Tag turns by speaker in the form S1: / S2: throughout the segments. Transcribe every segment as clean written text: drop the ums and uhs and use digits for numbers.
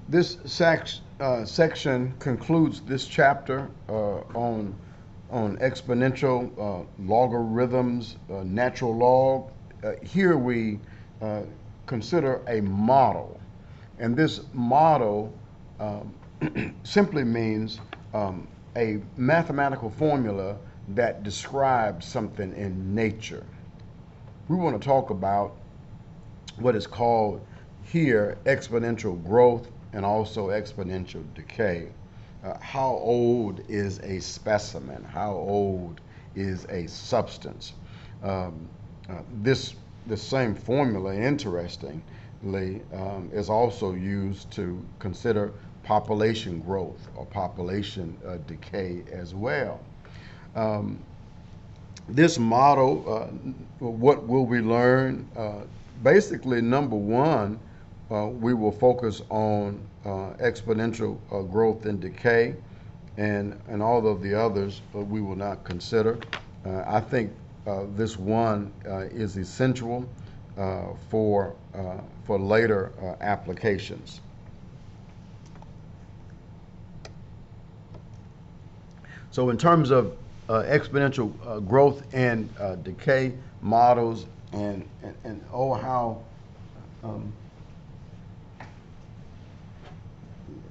S1: This section concludes this chapter on exponential logarithms, natural log. Here we consider a model, and this model simply means a mathematical formula that describes something in nature. We want to talk about what is called here exponential growth and also exponential decay. How old is a specimen? How old is a substance? This same formula, interestingly, is also used to consider population growth or population decay as well. This model, what will we learn? Basically, number one, we will focus on exponential growth and decay, and all of the others we will not consider. I think this one is essential for later applications. So in terms of exponential growth and decay models, and oh how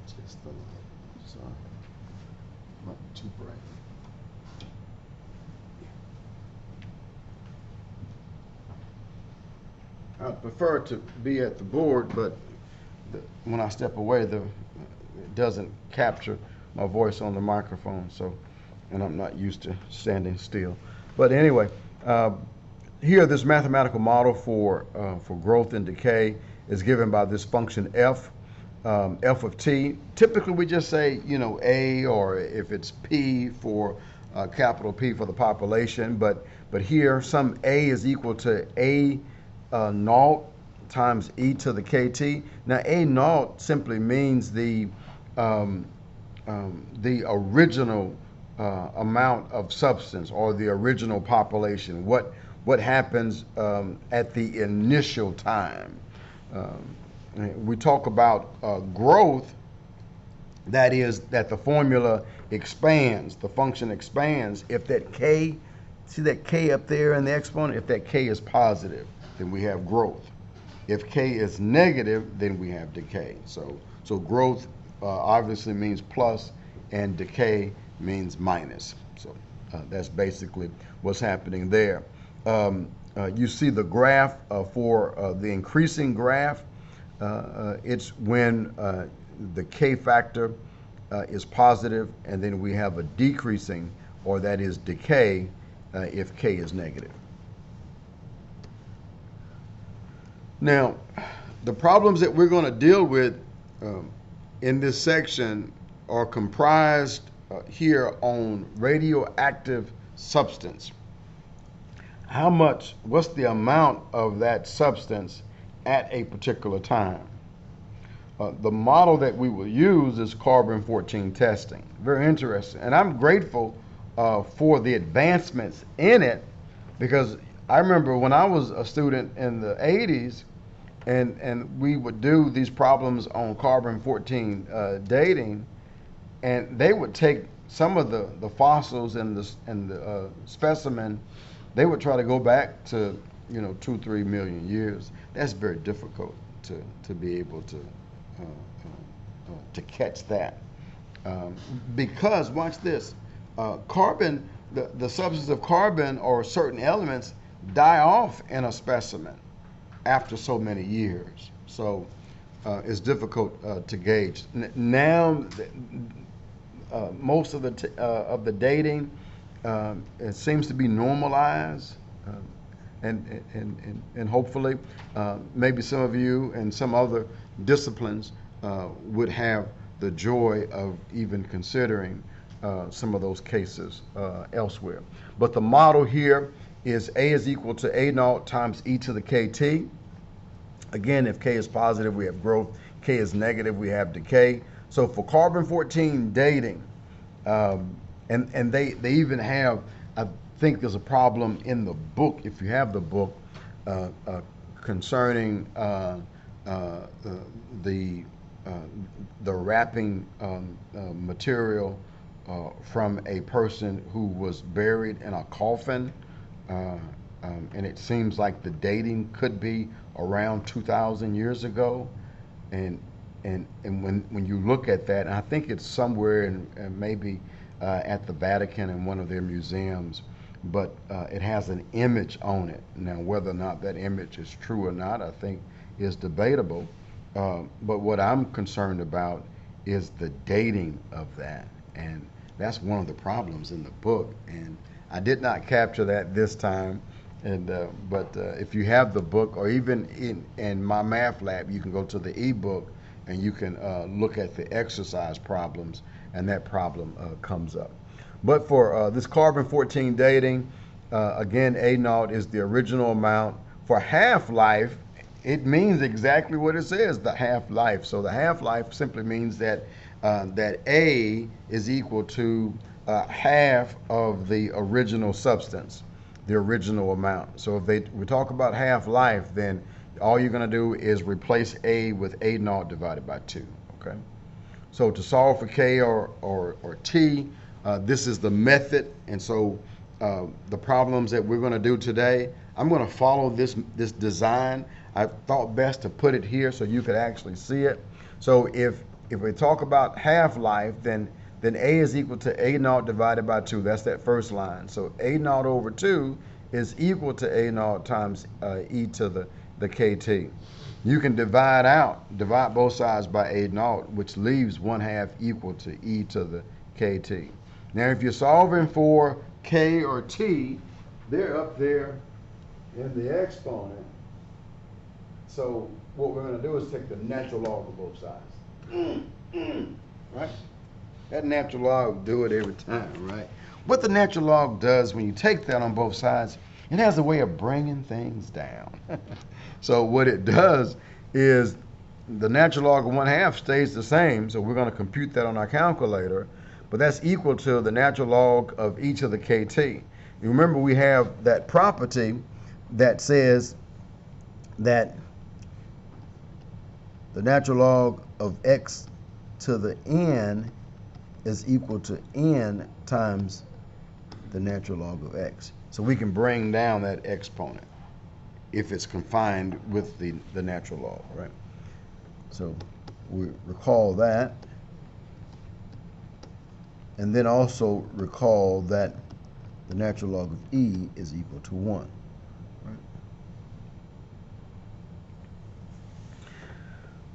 S1: just the light. Sorry, not too bright. I prefer to be at the board, but when I step away, it doesn't capture my voice on the microphone. So, and I'm not used to standing still. But anyway, here this mathematical model for growth and decay is given by this function f. F of t. Typically, we just say, a, or if it's p for capital P for the population. But here, some a is equal to a naught times e to the kt. Now, a naught simply means the original amount of substance, or the original population. What happens at the initial time. We talk about growth, that is, that the formula expands, the function expands. If that k, see that k up there in the exponent, if that k is positive, then we have growth. If k is negative, then we have decay. So growth obviously means plus, and decay means minus. So that's basically what's happening there. You see the graph for the increasing graph. It's when the k factor is positive, and then we have a decreasing, or that is decay, if k is negative. Now, the problems that we're going to deal with in this section are comprised here on radioactive substance. What's the amount of that substance at a particular time? The model that we will use is carbon-14 testing. Very interesting. And I'm grateful for the advancements in it, because I remember when I was a student in the 80s, and we would do these problems on carbon-14 dating, and they would take some of the fossils and the specimen, they would try to go back to 2-3 million years. That's very difficult to be able to catch that, because watch this, carbon, the substance of carbon or certain elements die off in a specimen after so many years. So it's difficult to gauge. Now, most of the dating, it seems to be normalized, and hopefully maybe some of you and some other disciplines would have the joy of even considering some of those cases elsewhere. But the model here is A is equal to A naught times e to the kt. Again, if k is positive, we have growth. K is negative, we have decay. So for carbon-14 dating, and they even have, I think there's a problem in the book, if you have the book, concerning the the wrapping material from a person who was buried in a coffin, and it seems like the dating could be around 2,000 years ago, and when you look at that, and I think it's somewhere in maybe at the Vatican in one of their museums, but it has an image on it. Now, whether or not that image is true or not, I think is debatable. But what I'm concerned about is the dating of that, and that's one of the problems in the book. And I did not capture that this time. And but if you have the book, or even in my math lab, you can go to the ebook and you can look at the exercise problems, and that problem comes up. But for this carbon-14 dating, again, A0 is the original amount. For half-life, it means exactly what it says, the half-life. So the half-life simply means that that A is equal to half of the original substance, the original amount. So if we talk about half-life, then all you're going to do is replace A with A0 divided by 2, okay? So to solve for K or T, this is the method. And so the problems that we're going to do today, I'm going to follow this design. I thought best to put it here so you could actually see it. So if we talk about half-life, then A is equal to A0 divided by 2. That's that first line. So A0 over 2 is equal to A0 times e to the KT. You can divide both sides by A0, which leaves 1/2 equal to e to the KT. Now, if you're solving for K or T, they're up there in the exponent. So what we're going to do is take the natural log of both sides. Right? That natural log will do it every time, right? What the natural log does when you take that on both sides, it has a way of bringing things down. So what it does is the natural log of 1/2 stays the same, so we're going to compute that on our calculator, but that's equal to the natural log of each of the KT. You remember we have that property that says that the natural log of x to the n is equal to n times the natural log of x. So we can bring down that exponent if it's confined with the natural log, right? So we recall that. And then also recall that the natural log of e is equal to 1. Right?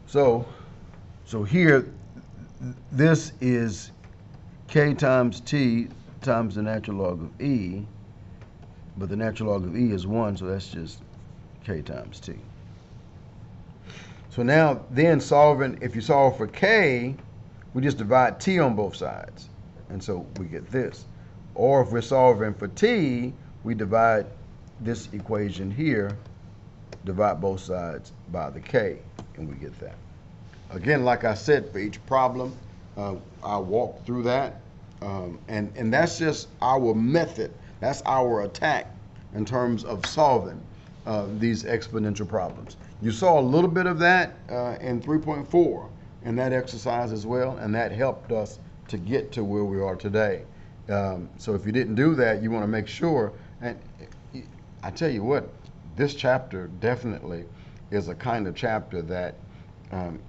S1: So here, this is k times t times the natural log of e, but the natural log of e is 1, so that's just k times t. So now, then if you solve for k, we just divide t on both sides, and so we get this. Or if we're solving for t, we divide this equation here, divide both sides by the k, and we get that. Again, like I said, for each problem, I'll walk through that, and that's just our method. That's our attack in terms of solving these exponential problems. You saw a little bit of that in 3.4 in that exercise as well, and that helped us to get to where we are today. So if you didn't do that, you want to make sure, and I tell you what, this chapter definitely is a kind of chapter that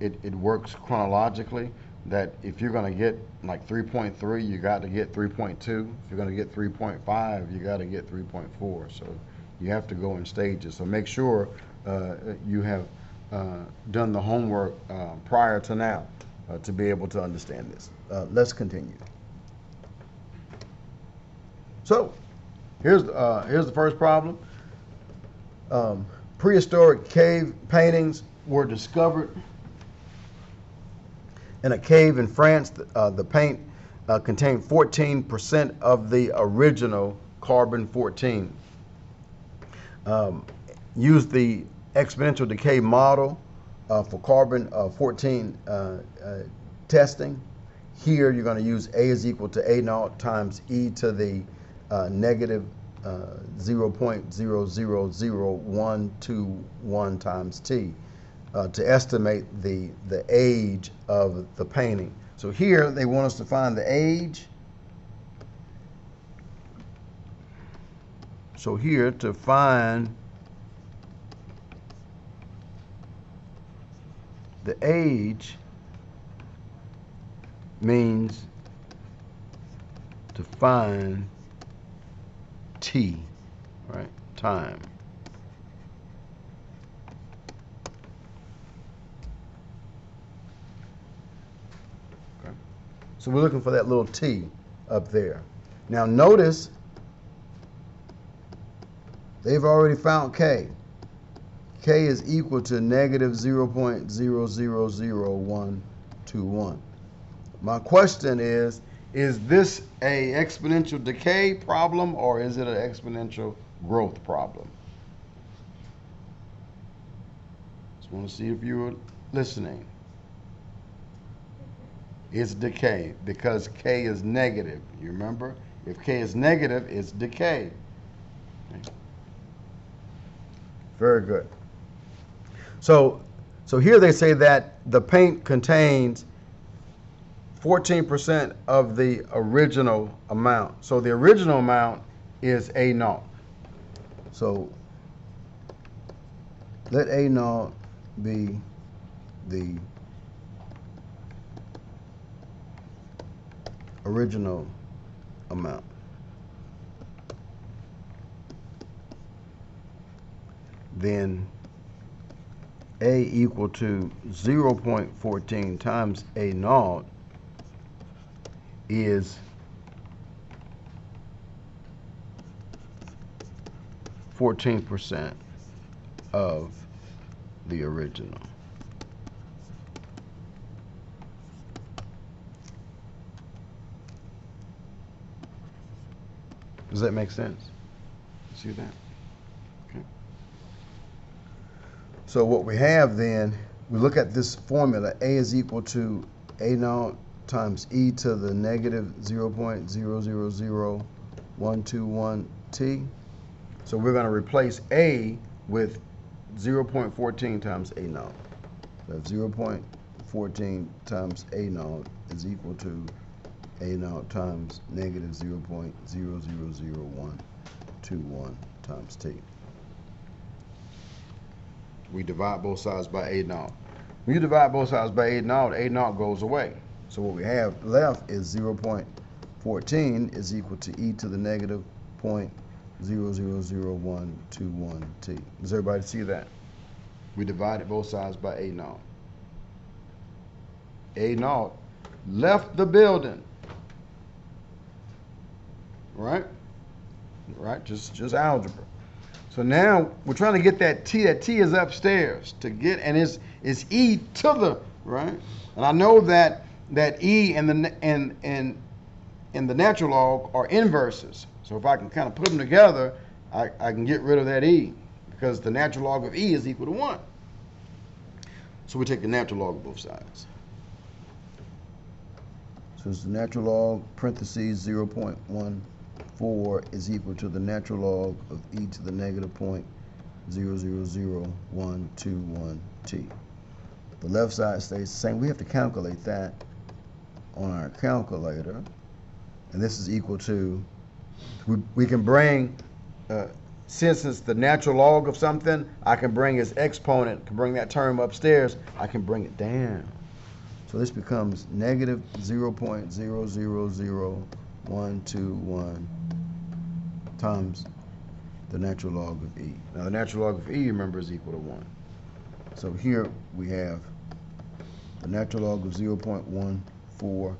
S1: it works chronologically, that if you're going to get like 3.3, you got to get 3.2. If you're going to get 3.5, you got to get 3.4. So you have to go in stages. So make sure you have done the homework prior to now to be able to understand this. Let's continue. So here's the first problem. Prehistoric cave paintings were discovered in a cave in France. The paint contained 14% of the original carbon-14. Use the exponential decay model for carbon-14 testing. Here you're going to use A is equal to A0 times e to the negative 0.0000121 times t. to estimate the age of the painting. So here they want us to find the age. So here to find the age means to find t, right? Time. Okay. So we're looking for that little t up there. Now notice they've already found k. K is equal to negative 0.000121. My question is this a exponential decay problem or is it an exponential growth problem? Just want to see if you were listening. It's decay because k is negative. You remember? If k is negative, it's decay. Okay. Very good. So here they say that the paint contains 14% of the original amount. So the original amount is A0. So let A0 be the original amount. Then A equal to 0.14 times A0 is 14% of the original. Does that make sense? See that? Okay. So what we have then, we look at this formula, A is equal to A0 times e to the negative 0.000121 t. So we're going to replace A with 0.14 times A0. So 0.14 times A0 is equal to A0 times negative 0.000121 times t. We divide both sides by A0. When you divide both sides by A0, A0 goes away. So what we have left is 0.14 is equal to e to the negative 0.000121 t. Does everybody see that? We divided both sides by A0. A0 left the building. Right? Right? Just algebra. So now we're trying to get that t. That t is upstairs to get, and it's e to the right. And I know that e and the natural log are inverses. So if I can kind of put them together, I can get rid of that e because the natural log of e is equal to 1. So we take the natural log of both sides. So it's the natural log parentheses 0.14 is equal to the natural log of e to the negative 0.000121 t. The left side stays the same. We have to calculate that on our calculator. And this is equal to, we can bring, since it's the natural log of something, I can bring its exponent, can bring that term upstairs, I can bring it down. So this becomes negative 0.000121 times the natural log of e. Now the natural log of e, remember, is equal to 1. So here we have the natural log of 0.14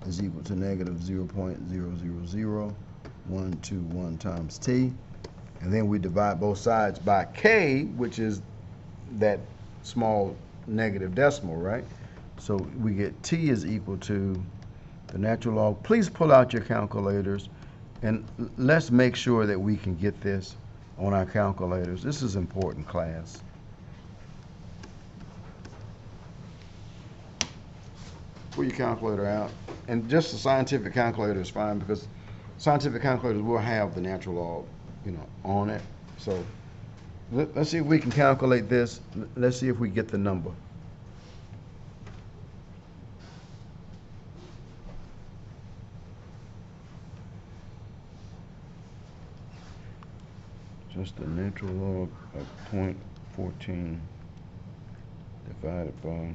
S1: is equal to negative 0.000121 times t. And then we divide both sides by k, which is that small negative decimal, right? So we get t is equal to the natural log. Please pull out your calculators and let's make sure that we can get this on our calculators. This is important, class. Pull your calculator out. And just the scientific calculator is fine because scientific calculators will have the natural log, on it. So Let's see if we can calculate this. Let's see if we get the number. Just the natural log of 0.14 divided by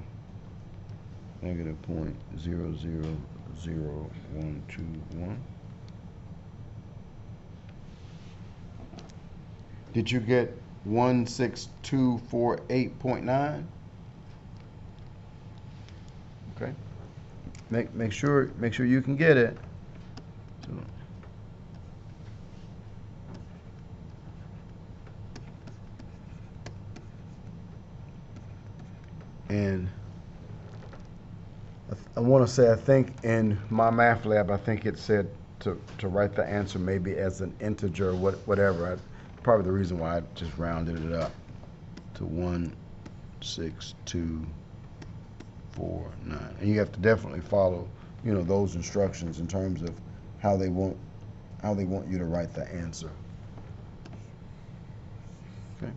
S1: negative 0.000121. Did you get 16248.9? Okay. Make sure you can get it. So, and I want to say, I think in my math lab, I think it said to write the answer maybe as an integer, whatever. Probably the reason why I just rounded it up to 16249. And you have to definitely follow, those instructions in terms of how they want you to write the answer. Okay.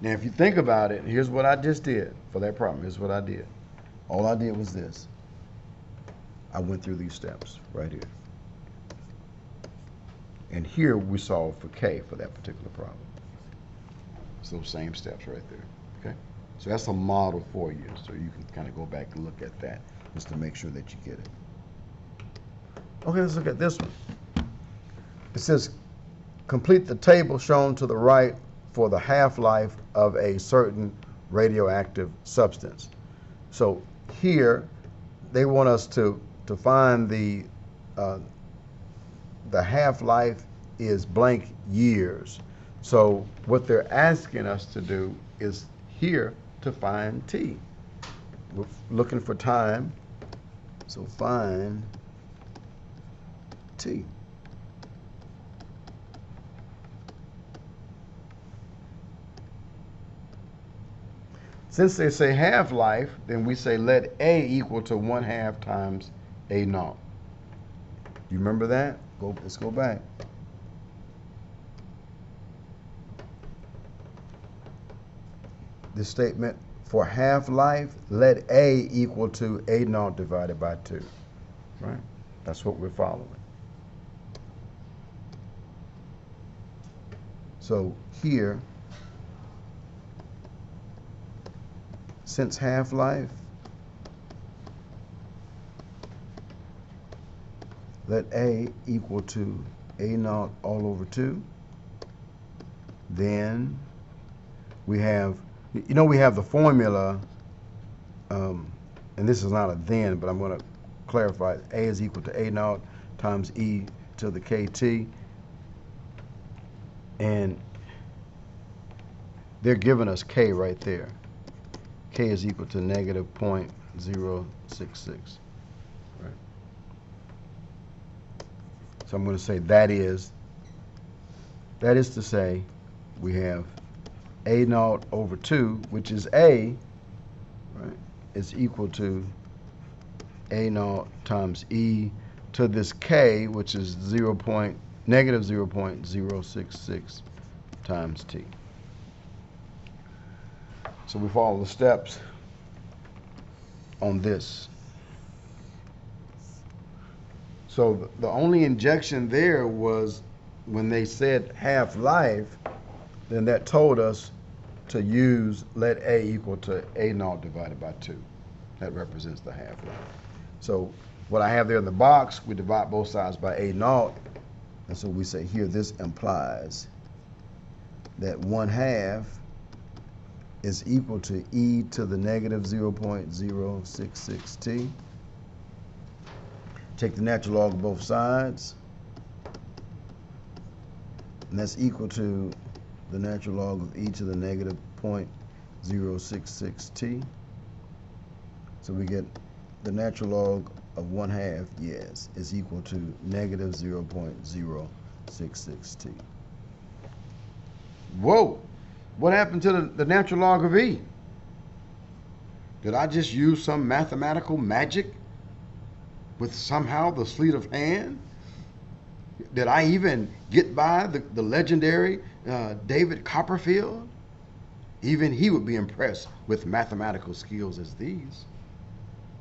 S1: Now, if you think about it, here's what I just did for that problem. Here's what I did. All I did was this. I went through these steps right here. And here we solved for K for that particular problem. It's those same steps right there, okay? So that's a model for you, so you can kind of go back and look at that just to make sure that you get it. Okay, let's look at this one. It says, complete the table shown to the right for the half-life of a certain radioactive substance. So here, they want us to find the half-life is blank years. So what they're asking us to do is here to find t. We're looking for time, so find t. Since they say half-life, then we say let A equal to 1/2 times A naught. You remember that? Let's go back. This statement, for half-life, let A equal to A naught divided by 2. Right? That's what we're following. So here, since half-life, let A equal to A naught all over 2. Then we have, we have the formula, and this is not a then, but I'm going to clarify. A is equal to A naught times E to the KT. And they're giving us K right there. K is equal to negative 0.066. Right? So I'm going to say that is to say we have A naught over 2, which is A, right, is equal to A naught times E to this K, which is negative 0.066 times T. So we follow the steps on this. So the only injection there was when they said half-life, then that told us to use let A equal to A naught divided by 2. That represents the half-life. So what I have there in the box, we divide both sides by A naught. And so we say here, this implies that 1/2 is equal to E to the negative 0.066 T. Take the natural log of both sides, and that's equal to the natural log of E to the negative 0.066 T. So we get the natural log of 1/2, yes, is equal to negative 0.066 T. Whoa! What happened to the natural log of E? Did I just use some mathematical magic with somehow the sleight of hand? Did I even get by the legendary David Copperfield, even he would be impressed with mathematical skills as these.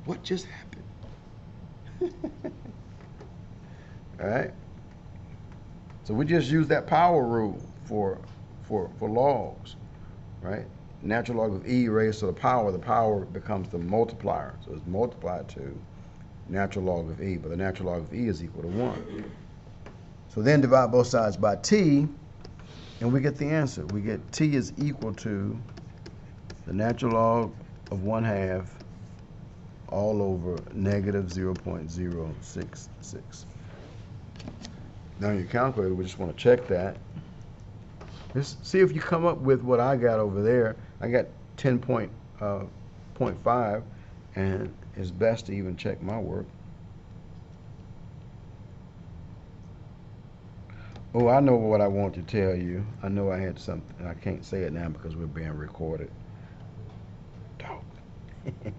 S1: What just happened? All right. So we just use that power rule for logs, right? Natural log of e raised to the power becomes the multiplier. So it's multiplied to natural log of e, but the natural log of e is equal to 1. So then divide both sides by t, and we get the answer. We get t is equal to the natural log of 1/2 all over negative 0.066. Now in your calculator, we just want to check that. Just see if you come up with what I got over there. I got 10.5, and it's best to even check my work. Oh, I know what I want to tell you. I know I had something. I can't say it now because we're being recorded. Talk. If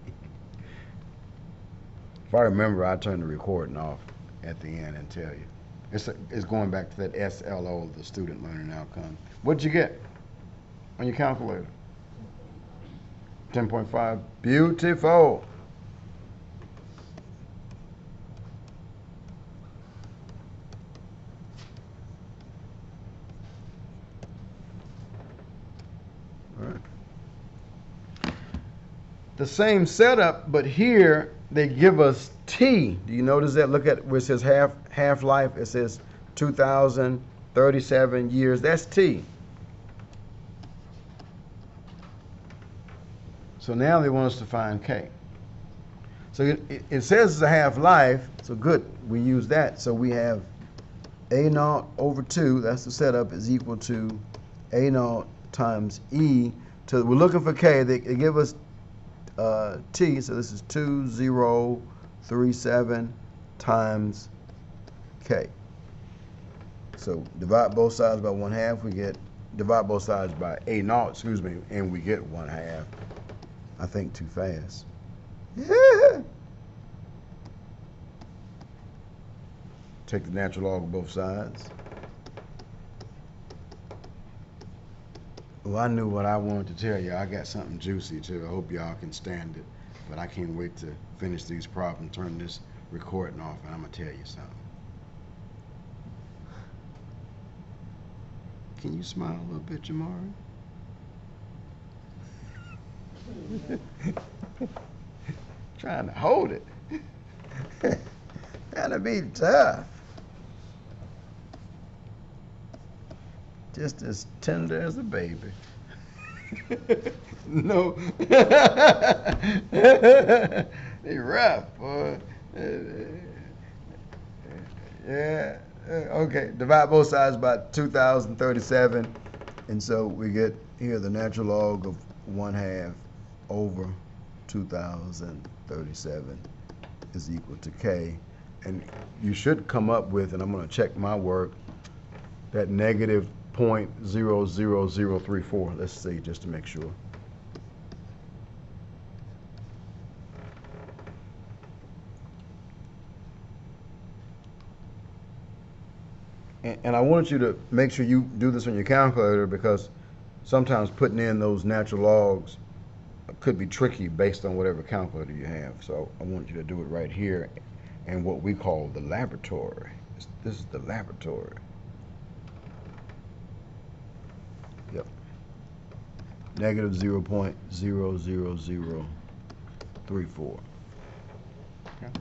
S1: I remember, I turn the recording off at the end and tell you. It's going back to that SLO, the student learning outcome. What'd you get on your calculator? 10.5. Beautiful. All right. The same setup, but here they give us t. Do you notice that? Look at where it says half-life. It says 2,037 years. That's t. So now they want us to find k. So it says it's a half-life, so good, we use that. So we have A0 over 2, that's the setup, is equal to A0 times E. We're looking for k. They give us t, so this is 2037 times k. So divide both sides by 1/2, we get, divide both sides by A0, excuse me, and we get 1/2. I think too fast. Yeah. Take the natural log of both sides. Well, I knew what I wanted to tell you. I got something juicy too. I hope y'all can stand it. But I can't wait to finish these problems, turn this recording off, and I'm going to tell you something. Can you smile a little bit, Jamari? Trying to hold it. Trying to be tough. Just as tender as a baby. No. They rough, boy. Yeah. Okay. Divide both sides by 2,037. And so we get here the natural log of 1/2 over 2,037 is equal to k. And you should come up with, and I'm going to check my work, that negative 0.00034. Let's see, just to make sure. And I wanted you to make sure you do this on your calculator, because sometimes putting in those natural logs could be tricky based on whatever calculator you have. So I want you to do it right here in what we call the laboratory. This is the laboratory. Yep. Negative 0.00034. Okay.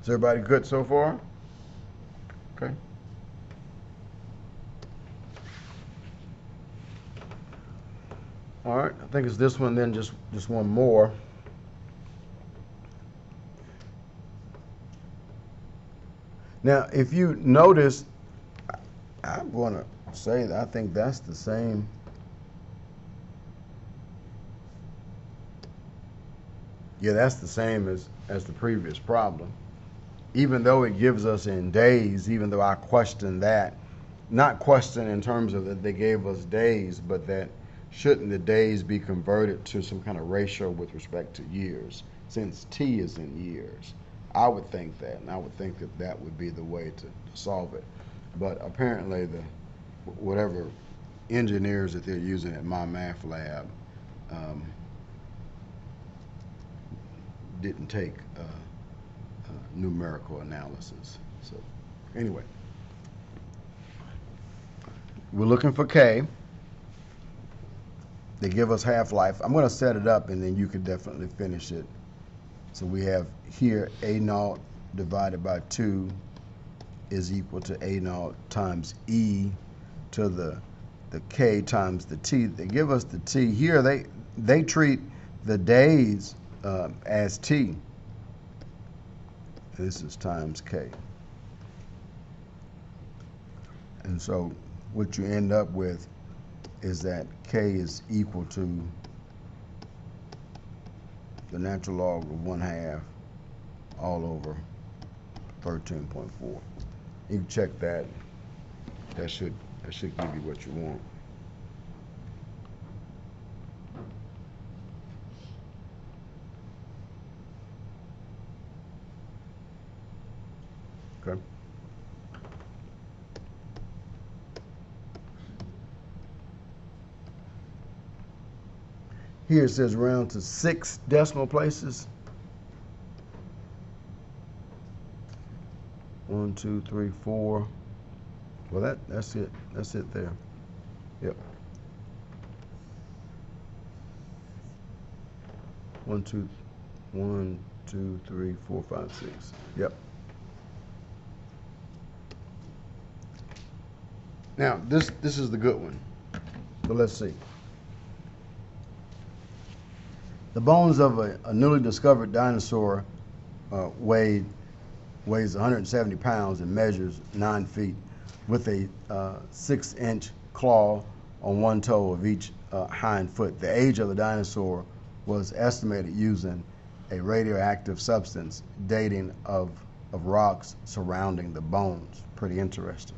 S1: Is everybody good so far? Okay. All right, I think it's this one, then just one more. Now, if you notice, I'm going to say that I think that's the same. Yeah, that's the same as the previous problem. Even though it gives us in days, even though I question that, not question in terms of that they gave us days, but that shouldn't the days be converted to some kind of ratio with respect to years, since t is in years? I would think that, and I would think that that would be the way to solve it. But apparently, whatever engineers that they're using at my math lab um, didn't take numerical analysis. So anyway, we're looking for K. They give us half-life. I'm going to set it up, and then you can definitely finish it. So we have here A naught divided by 2 is equal to A naught times E to the K times the T. They give us the T. Here they treat the days as T. This is times K. And so what you end up with is that K is equal to the natural log of 1/2 all over 13.4. You can check that. That should give you what you want. Okay. Here it says round to 6 decimal places. 1, 2, 3, 4. Well, that's it. That's it there. Yep. 1, 2, 1, 2, 3, 4, 5, 6. Yep. Now this is the good one. So let's see. The bones of a newly discovered dinosaur weighs 170 pounds and measures 9 feet with a 6-inch claw on one toe of each hind foot. The age of the dinosaur was estimated using a radioactive substance dating of rocks surrounding the bones. Pretty interesting.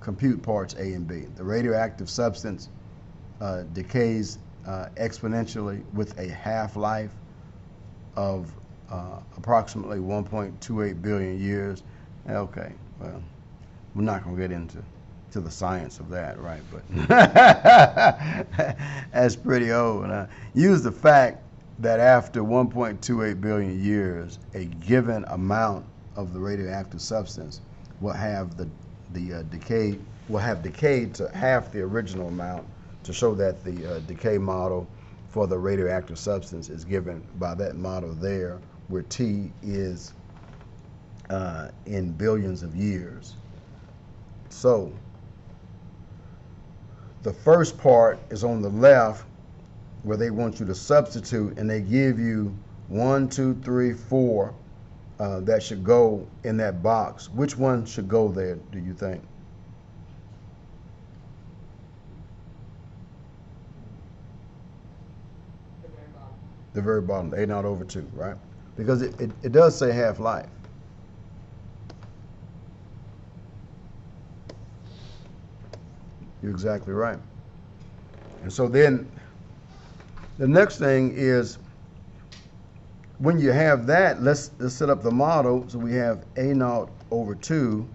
S1: Compute parts A and B. The radioactive substance decays exponentially with a half-life of approximately 1.28 billion years. Okay, well, we're not going to get into the science of that, right? But that's pretty old. Use the fact that after 1.28 billion years, a given amount of the radioactive substance will have decayed to half the original amount, to show that the decay model for the radioactive substance is given by that model there, where T is in billions of years. So the first part is on the left, where they want you to substitute, and they give you 1, 2, 3, 4 that should go in that box. Which one should go there, do you think? The very bottom, A naught over 2, right? Because it does say half-life. You're exactly right. And so then the next thing is, when you have that, let's set up the model. So we have A naught over 2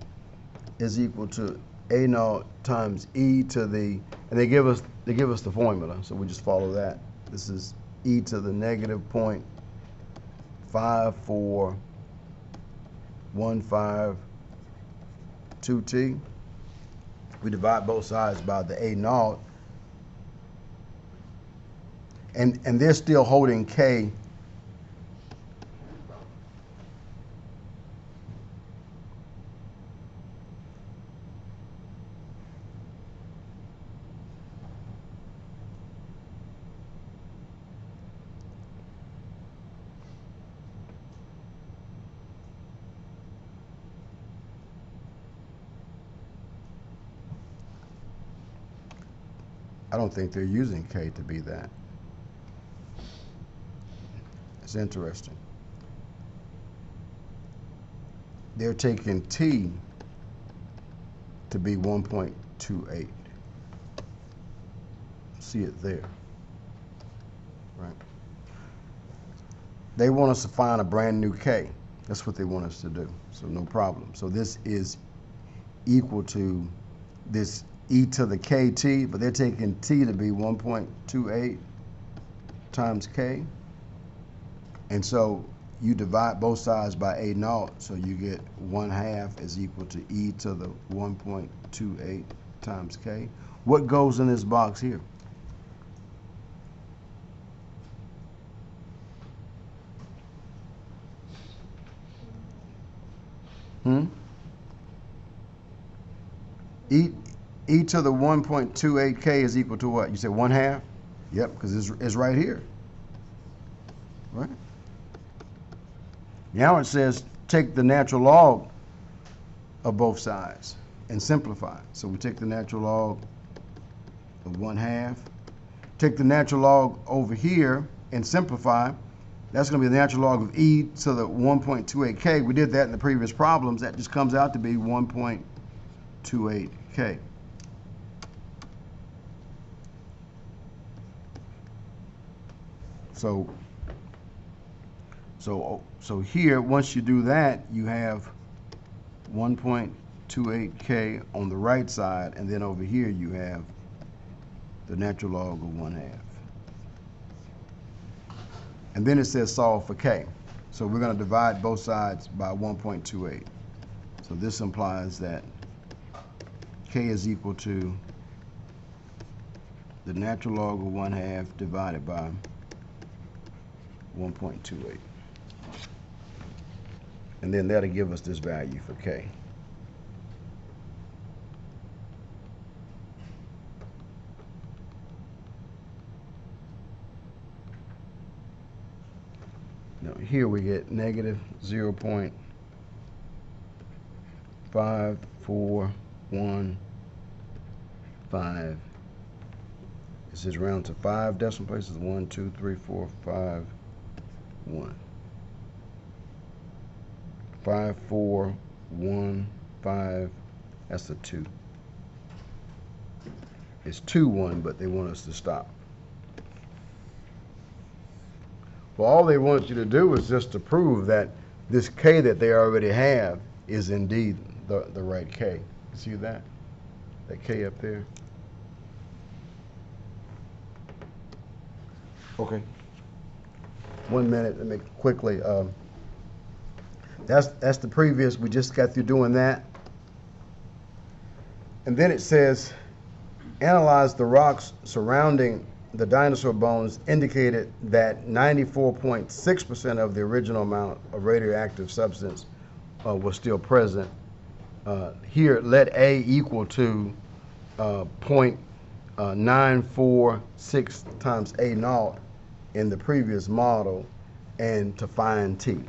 S1: is equal to A naught times E to the, and they give us the formula, so we just follow that. This is E to the negative 0.54152T. We divide both sides by the A naught, and they're still holding K . I don't think they're using K to be that. It's interesting. They're taking T to be 1.28. See it there, right? they want us to find a brand new k. That's what they want us to do. So no problem. So this is equal to this e to the kt, but they're taking t to be 1.28 times k. And so you divide both sides by a naught, so you get 1/2 is equal to e to the 1.28 times k. What goes in this box here? E to the 1.28k is equal to what? You said 1/2? Yep, because it's right here. Right? Now it says take the natural log of both sides and simplify. So we take the natural log of 1/2. Take the natural log over here and simplify. That's going to be the natural log of e to the 1.28k. We did that in the previous problems. That just comes out to be 1.28k. So here, once you do that, you have 1.28k on the right side, and then over here you have the natural log of 1/2. And then it says solve for k. So we're going to divide both sides by 1.28. So this implies that k is equal to the natural log of 1/2 divided by 1.28. And then that'll give us this value for k. Now here we get negative 0.5415. This is round to 5 decimal places. 1, 2, 3, 4, 5, 1. 5, 4, 1, 5. That's a 2. It's 2, 1, but they want us to stop. Well, all they want you to do is just to prove that this k that they already have is indeed the right k. See that? That k up there? Okay. 1 minute, let me quickly. That's the previous, we just got through doing that. And then it says, analyze the rocks surrounding the dinosaur bones indicated that 94.6% of the original amount of radioactive substance was still present. Here, let A equal to 0.946 times A naught in the previous model, and to find T.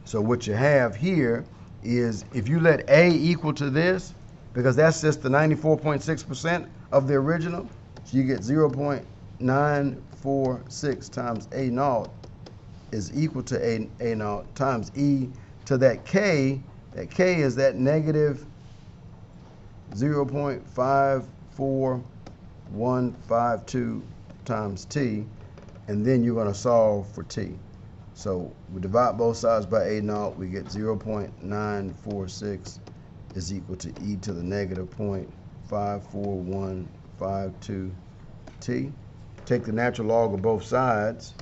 S1: So what you have here is if you let A equal to this, because that's just the 94.6% of the original, so you get 0.946 times A naught is equal to A naught times E to that K is that negative 0.54152 times T, and then you're going to solve for T. So we divide both sides by A naught, we get 0.946 is equal to e to the negative 0.54152 t. Take the natural log of both sides,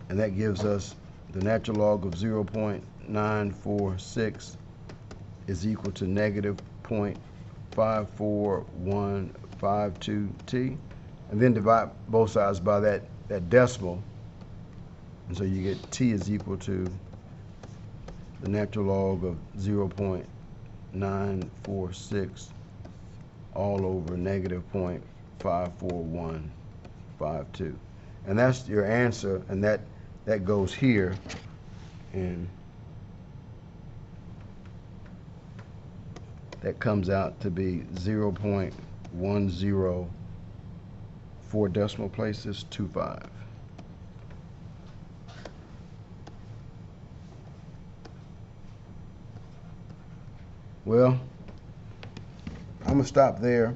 S1: and that gives us the natural log of 0.946 is equal to negative 0.54152 t. And then divide both sides by that decimal, and so you get t is equal to the natural log of 0.946 all over negative 0.54152. And that's your answer, and that goes here, and that comes out to be 0.104 decimal places 25. Well, I'm going to stop there.